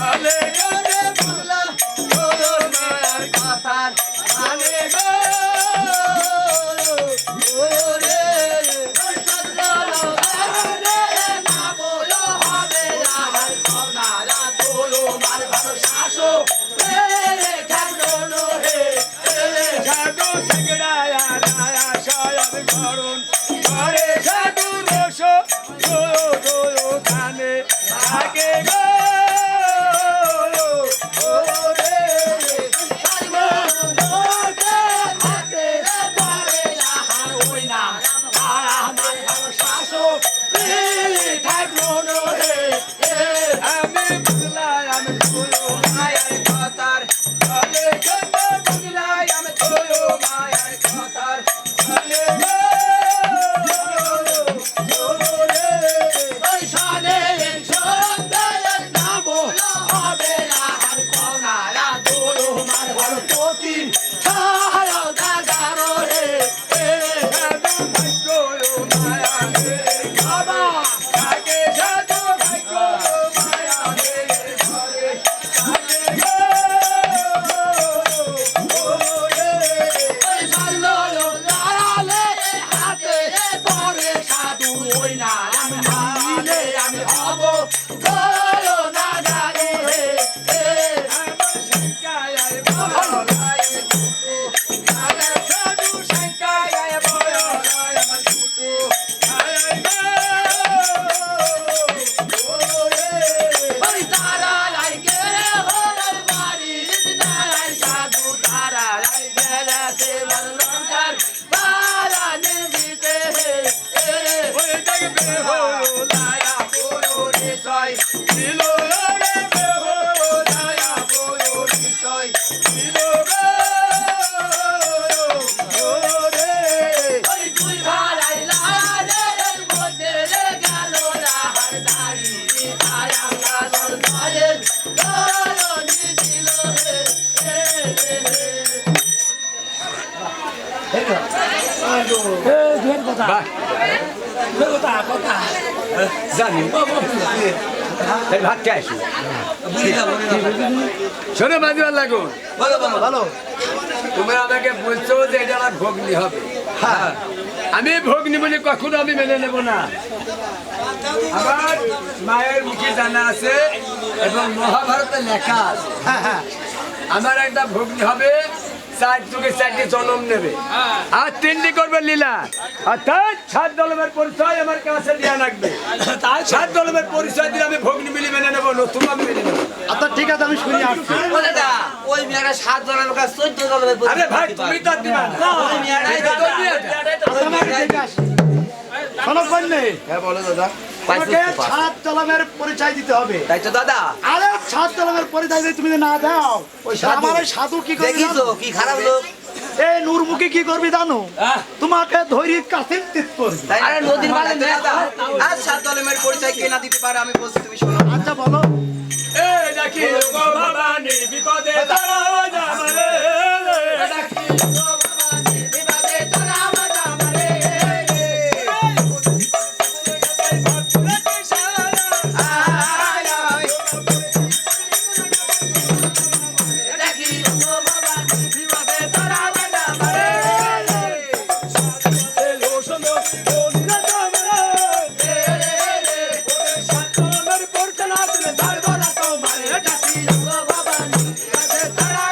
বলে গরে বুলা তোর মায়ের কথার মানে গো ওরে না বলো হবে আর কনারা তোলো মার ভালো শাসো রে ঠাকুরনো হে সাধু সিংড়ায়া রায়া সায়ব করুন ঘরে সাধু রস খানে থাকে গো জানি ভাত খাই শোনো বাজিবার লাগুন ভালো তুমি আমাকে বলছো যে এটা আমার ভগ্নি হবে হ্যাঁ আমি ভগ্নি বলে কখনো আমি মেনে নেব না আমার মায়ের মুখে জানা আছে এবং মহাভারতে লেখা আছে আমার একটা ভগ্নি হবে চার যুগে চারটি জন্ম নেবে আর তিনটি করবে লীলা অর্থাৎ 7 দলমের পরিচয় আমার কাছে দেওয়া লাগবে 7 দলমের পরিচয় দিলে আমি ভগ্নি মিলি মেনে নেবো নতুন আমি মেনে নেবো আচ্ছা ঠিক আছে আমি শুনে আসছি ওই মেয়েটা 7 দলের কাছে 14 দলের আরে ভাই তুমি তো দিবা না ওই মেয়েটা শোনো কন্যা হ্যাঁ বলো দাদা তোমাকে 7 দলমের পরিচয় দিতে হবে তাই তো দাদা আরে 7 দলমের পরিচয় যদি তুমি না দাও ওই আমার ওই সাধু কি করবে দেখিছো কি খারাপ লোক এই নূরমুখী কি করবি জানো তোমাকে ধরি কাছে তিত করবি আরে নদীর মাঝে দাদা আর 7 দলের পরিচয় কে না দিতে পারে আমি বলছি তুমি শোনো আচ্ছা বলো এই দেখি গো ভবানী বিপদে তারা যামরে দেখি গো ভবানী বিপদে তারা যামরে তারা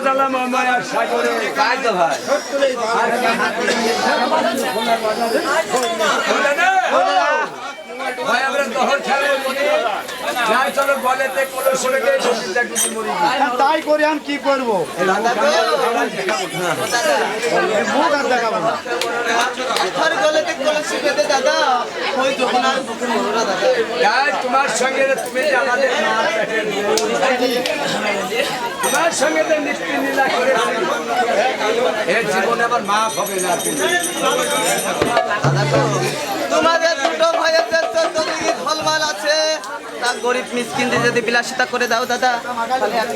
জ্বালা মামার সাগরে তাই তো ভাই ভাই আমরা দহর খেলে যাই চলো বলেতে কোনো শুনে গিয়ে সত্যিটা কিছু মরি তাই করে আমি কি করবো মুখ আর দেখাবো না আর গলেতে কলসি বেঁধে দাদা ওই যখন আর বুকে মররা দাদা যাই তোমার সঙ্গে তুমি যে আমাদের মার পেটের বউ, তোমার সঙ্গে তো নিত্য নীলা করেছি এর জীবনে আমার মাফ হবে না তুমি দাদা গো, তোমাদের দুটো ভাইয়ের যে 14 বিঘি ফলমাল আছে তা গরিব মিসকিনদের যদি বিলাসিতা করে দাও দাদা তাহলে এক